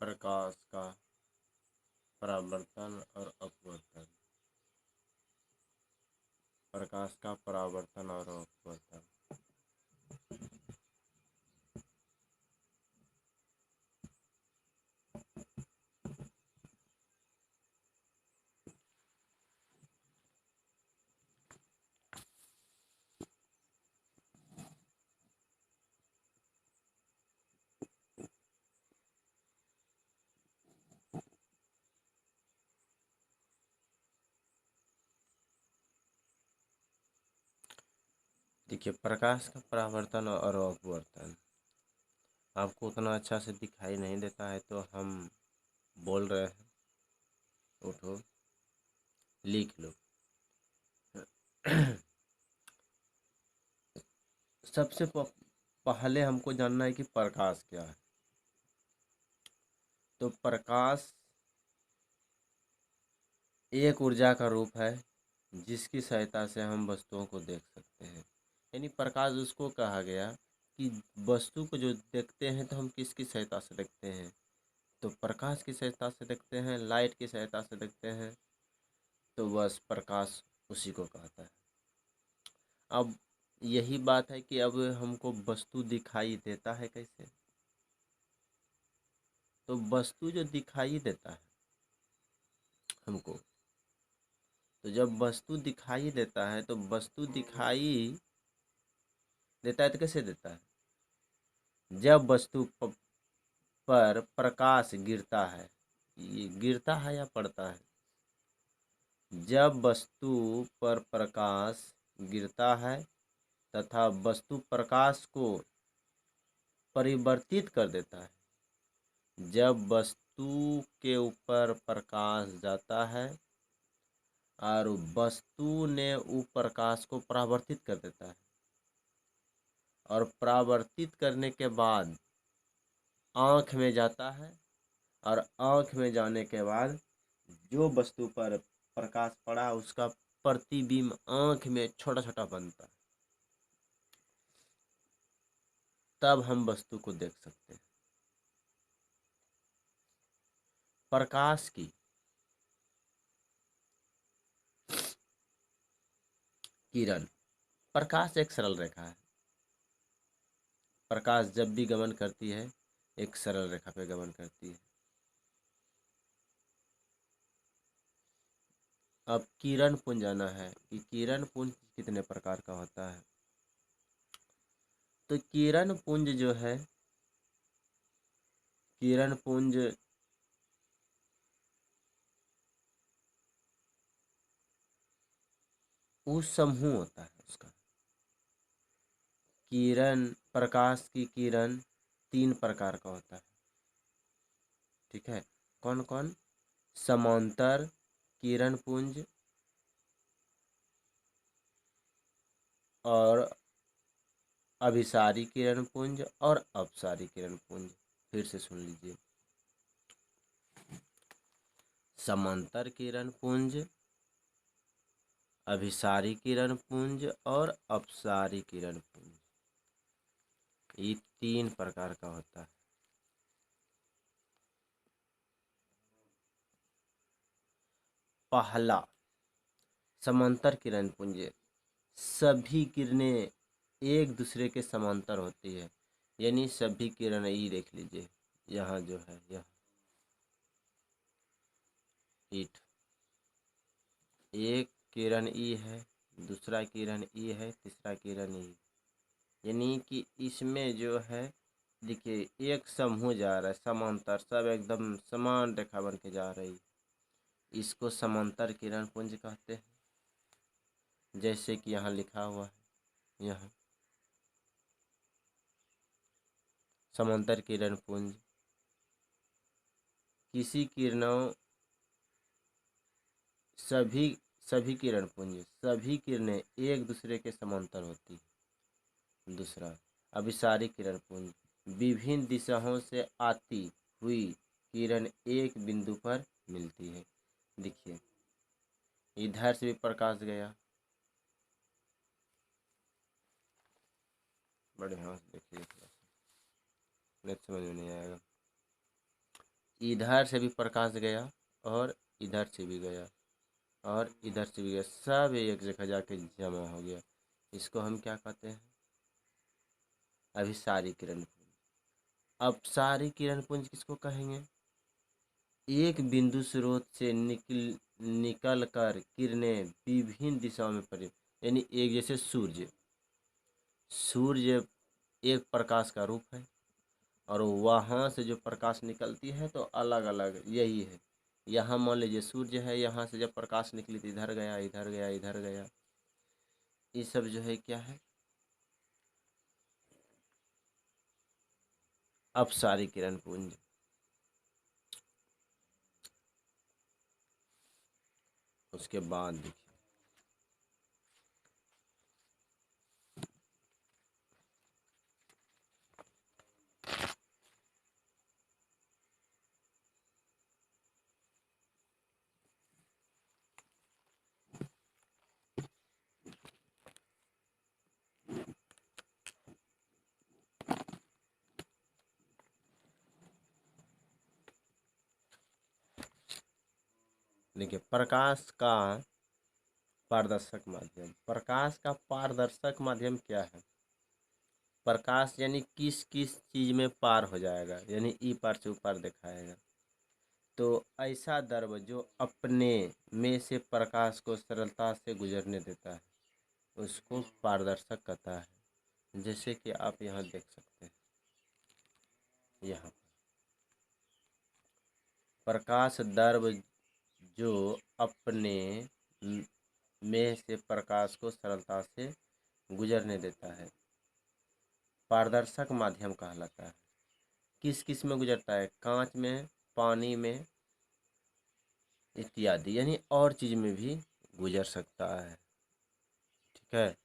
प्रकाश का परावर्तन और अपवर्तन। प्रकाश का परावर्तन और अपवर्तन। देखिए, प्रकाश का परावर्तन और अपवर्तन आपको उतना अच्छा से दिखाई नहीं देता है, तो हम बोल रहे हैं, उठो लिख लो। सबसे पहले हमको जानना है कि प्रकाश क्या है। तो प्रकाश एक ऊर्जा का रूप है जिसकी सहायता से हम वस्तुओं को देख सकते हैं। यानी प्रकाश उसको कहा गया कि वस्तु को जो देखते हैं तो हम किसकी सहायता से देखते हैं, तो प्रकाश की सहायता से देखते हैं, लाइट की सहायता से देखते हैं। तो बस प्रकाश उसी को कहता है। अब यही बात है कि अब हमको वस्तु दिखाई देता है कैसे। तो वस्तु जो दिखाई देता है हमको, तो जब वस्तु दिखाई देता है तो वस्तु दिखाई देता है तो कैसे देता है, जब वस्तु पर प्रकाश गिरता है। ये गिरता है या पड़ता है? जब वस्तु पर प्रकाश गिरता है तथा वस्तु प्रकाश को परिवर्तित कर देता है। जब वस्तु के ऊपर प्रकाश जाता है और वस्तु ने उस प्रकाश को परावर्तित कर देता है, और परावर्तित करने के बाद आँख में जाता है, और आँख में जाने के बाद जो वस्तु पर प्रकाश पड़ा उसका प्रतिबिंब आँख में छोटा छोटा बनता है, तब हम वस्तु को देख सकते हैं। प्रकाश की किरण, प्रकाश एक सरल रेखा है। प्रकाश जब भी गमन करती है एक सरल रेखा पे गमन करती है। अब किरण पुंज जाना है कि किरण पुंज कितने प्रकार का होता है। तो किरण पुंज जो है, किरण पुंज उस समूह होता है उसका। किरण, प्रकाश की किरण 3 प्रकार का होता है। ठीक है, कौन कौन? समांतर किरण पुंज और अभिसारी किरण पुंज और अपसारी किरण पुंज। फिर से सुन लीजिए, समांतर किरण पुंज, अभिसारी किरण पुंज और अपसारी किरण पुंज। ये 3 प्रकार का होता है। पहला समांतर किरण पुंज, सभी किरणें एक दूसरे के समांतर होती है। यानी सभी किरण, ये देख लीजिए यहाँ जो है, यह ईट, एक किरण ई है, दूसरा किरण ई है, तीसरा किरण ई। यानी कि इसमें जो है, देखिए एक समूह जा रहा है समांतर, सब एकदम समान रेखा बन के जा रही। इसको समांतर किरण पुंज कहते हैं। जैसे कि यहाँ लिखा हुआ है, यहाँ समांतर किरण पुंज, किसी किरणों सभी सभी किरण पुंज, सभी किरणें एक दूसरे के समांतर होती है। दूसरा अभिसारी किरण पुंज, विभिन्न दिशाओं से आती हुई किरण एक बिंदु पर मिलती है। देखिए इधर से भी प्रकाश गया, बड़े ध्यान से देखिए, नहीं समझ में नहीं आएगा। इधर से भी प्रकाश गया और इधर से भी गया और इधर से भी गया, सब एक जगह जाके जमा हो गया। इसको हम क्या कहते हैं? अभिसारी किरण पुंज। अपसारी किरण पुंज किसको कहेंगे? एक बिंदु स्रोत से निकल कर किरणें विभिन्न दिशाओं में पड़ी, यानी एक जैसे सूर्य एक प्रकाश का रूप है और वहाँ से जो प्रकाश निकलती है तो अलग अलग यही है। यहाँ मान लीजिए सूर्य है, यहाँ से जब प्रकाश निकली तो इधर गया, इधर गया, इधर गया। ये सब जो है क्या है? अपसारी किरण पुंज। उसके बाद देखिए, प्रकाश का पारदर्शक माध्यम। प्रकाश का पारदर्शक माध्यम क्या है? प्रकाश यानी किस किस चीज में पार हो जाएगा, यानी ई पार से ऊपर दिखाएगा। तो ऐसा द्रव जो अपने में से प्रकाश को सरलता से गुजरने देता है उसको पारदर्शक कहता है। जैसे कि आप यहाँ देख सकते हैं, यहाँ प्रकाश द्रव जो अपने में से प्रकाश को सरलता से गुजरने देता है पारदर्शक माध्यम कहलाता है। किस किस में गुजरता है? कांच में, पानी में इत्यादि, यानी और चीज में भी गुजर सकता है। ठीक है।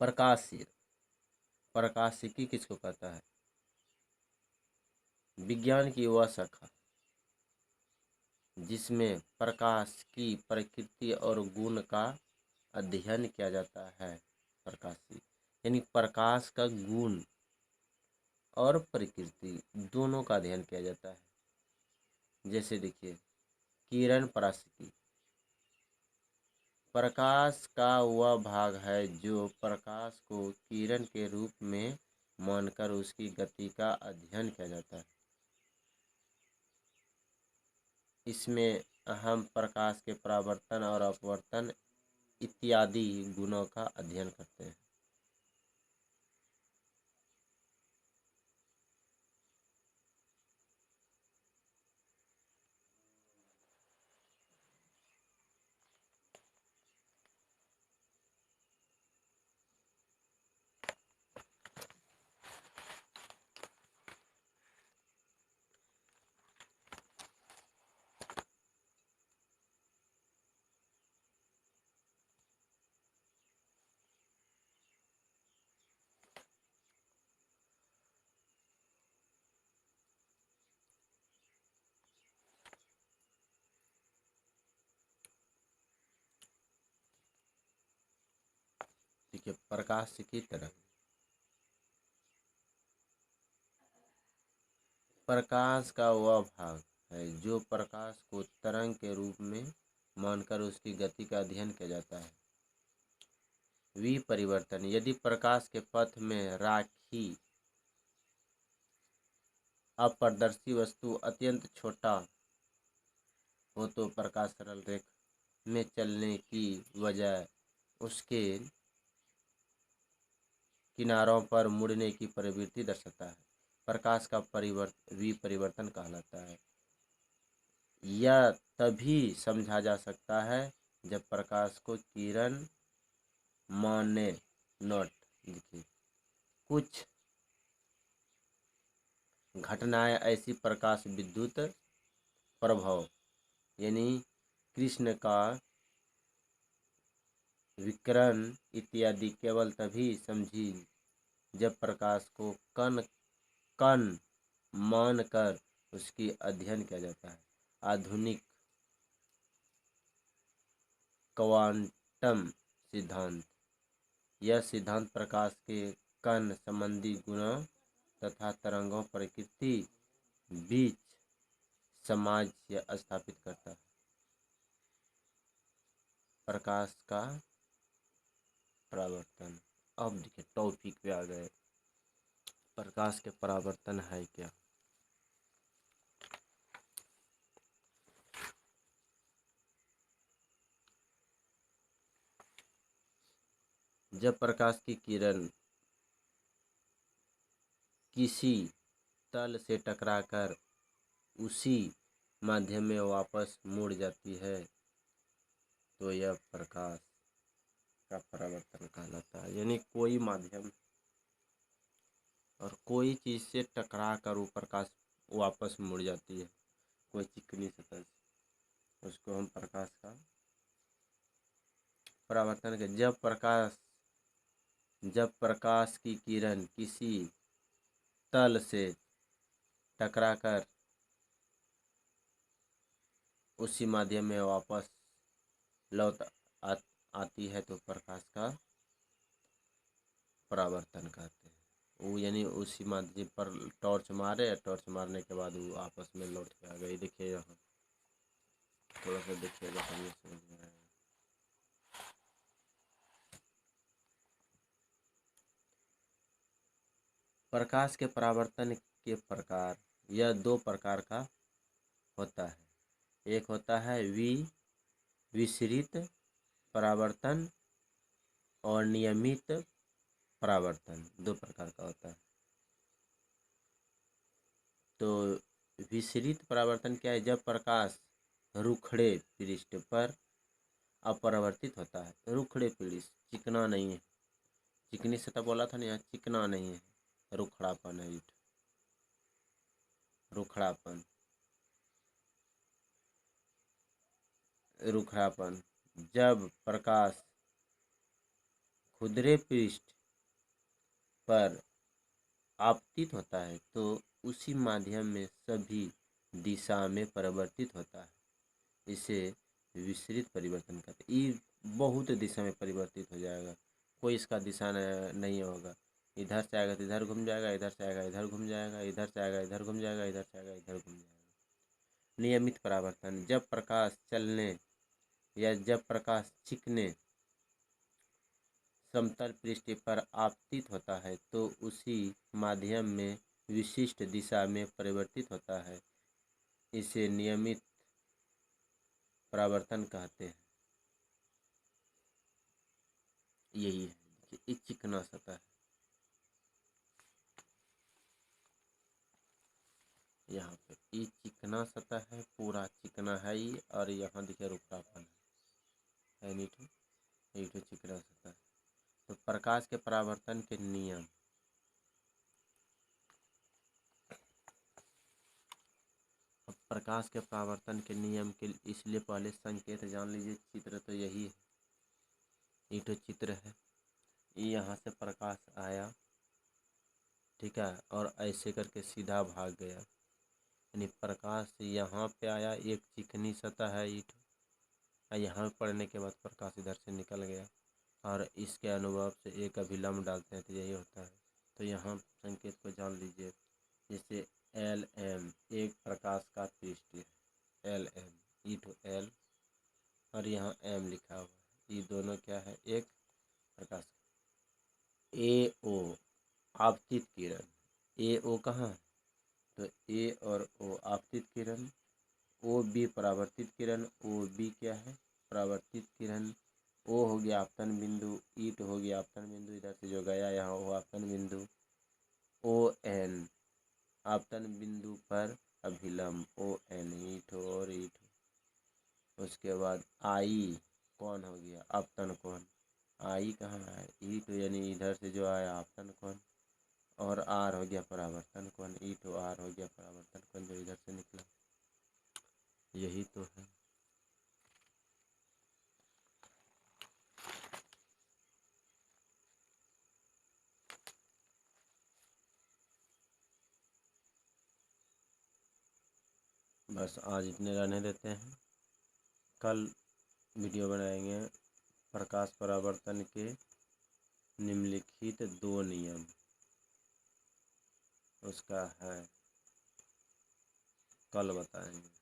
प्रकाशीय, प्रकाशिकी किसको कहता है? विज्ञान की वह शाखा जिसमें प्रकाश की प्रकृति और गुण का अध्ययन किया जाता है। प्रकाशिक यानी प्रकाश का गुण और प्रकृति दोनों का अध्ययन किया जाता है। जैसे देखिए, किरण पराशिकी प्रकाश का वह भाग है जो प्रकाश को किरण के रूप में मानकर उसकी गति का अध्ययन किया जाता है। इसमें हम प्रकाश के परावर्तन और अपवर्तन इत्यादि गुणों का अध्ययन करते हैं। देखिए, प्रकाश की तरह प्रकाश का वह भाग है जो प्रकाश को तरंग के रूप में मानकर उसकी गति का अध्ययन किया जाता है। विपरिवर्तन यदि प्रकाश के पथ में राखी अपारदर्शी वस्तु अत्यंत छोटा हो तो प्रकाश सरल रेखा में चलने की बजाय उसके किनारों पर मुड़ने की प्रवृत्ति दर्शाता है। प्रकाश का विपरिवर्तन कहलाता है। यह तभी समझा जा सकता है जब प्रकाश को किरण माने नोट देखिए, कुछ घटनाएं ऐसी प्रकाश विद्युत प्रभाव यानी कृष्ण का विकिरण इत्यादि केवल तभी समझी जब प्रकाश को कण कण मानकर उसकी अध्ययन किया जाता है। आधुनिक क्वांटम सिद्धांत। यह सिद्धांत प्रकाश के कण संबंधी गुणों तथा तरंगों प्रकृति बीच सामंजस्य स्थापित करता है। प्रकाश का परावर्तन। अब देखिए टॉपिक पे आ गए, प्रकाश के परावर्तन है क्या। जब प्रकाश की किरण किसी तल से टकराकर उसी माध्यम में वापस मुड़ जाती है तो यह प्रकाश का परावर्तन कहलाता है। यानी कोई माध्यम और कोई चीज़ से टकरा कर वो प्रकाश वापस मुड़ जाती है कोई चिकनी सतह से, उसको हम प्रकाश का परावर्तन के। जब प्रकाश की किरण किसी तल से टकराकर उसी माध्यम में वापस लौट आती है तो प्रकाश का परावर्तन कहते हैं। वो यानी उसी माध्यम पर टॉर्च मारे, टॉर्च मारने के बाद वो आपस में लौट के आ गई। देखिए यहाँ थोड़ा सा देखिएगा तो ये समझ में आएगा। प्रकाश के परावर्तन के प्रकार, यह दो प्रकार का होता है। एक होता है विसरित परावर्तन और नियमित परावर्तन, दो प्रकार का होता है। तो विसरित परावर्तन क्या है? जब प्रकाश रुखड़े पृष्ठ पर अपरावर्तित होता है। रुखड़े पृष्ठ, चिकना नहीं है, चिकनी सतह बोला था ना, यहाँ चिकना नहीं है, रुखड़ापन है, रुखड़ापन, रुखड़ापन। जब प्रकाश खुरदरे पृष्ठ पर आपतित होता है तो उसी माध्यम में सभी दिशा में परिवर्तित होता है। इसे विसरित परिवर्तन कहते हैं। ये बहुत दिशा में परिवर्तित हो जाएगा, कोई इसका दिशा नहीं होगा। इधर से आएगा तो इधर घूम जाएगा, इधर से आएगा इधर घूम जाएगा, इधर से आएगा इधर घूम जाएगा, इधर से आएगा इधर घूम जाएगा। नियमित परावर्तन, जब प्रकाश चलने या जब प्रकाश चिकने समतल पृष्ठ पर आपतित होता है तो उसी माध्यम में विशिष्ट दिशा में परिवर्तित होता है। इसे नियमित परावर्तन कहते हैं। यही है कि ये चिकना सतह है, यहाँ पे ये चिकना सतह है, पूरा चिकना है ये, और यहाँ देखिए रुखापन है नीचे, नीचे चिकना सतह। तो प्रकाश के परावर्तन के नियम, अब प्रकाश के परावर्तन के नियम के इसलिए पहले संकेत जान लीजिए। चित्र तो यही है, ये तो चित्र है। यहाँ से प्रकाश आया, ठीक है, और ऐसे करके सीधा भाग गया, यानी प्रकाश यहाँ पे आया, एक चिकनी सतह है ईंट, यहाँ पड़ने के बाद प्रकाश इधर से निकल गया, और इसके अनुभव से एक अभिलंब डालते हैं तो यही होता है। तो यहाँ संकेत को जान लीजिए, जैसे LM एक प्रकाश का पृष्ठ है, LM ईंट L और यहाँ M लिखा हुआ है, ये दोनों क्या है? एक प्रकाश। AO आपतित किरण, AO कहाँ है? तो A और O आपतित किरण, OB परावर्तित किरण, OB क्या है? परावर्तित किरण। O हो गया आपतन बिंदु, ईट हो गया आपतन बिंदु, इधर से जो गया यहाँ वो आपतन बिंदु। ON आपतन बिंदु पर अभिलंब, ON ईट और ईट। उसके बाद I कौन हो गया? आपतन कोण। I कहाँ है? ईट यानी इधर से जो आया आपतन कोण, और R हो गया परावर्तन कोण, ईट R हो गया परावर्तन कोण जो इधर से निकला। यही तो है। बस आज इतने रहने देते हैं, कल वीडियो बनाएंगे प्रकाश परावर्तन के निम्नलिखित 2 नियम। उसका है कल बताएंगे।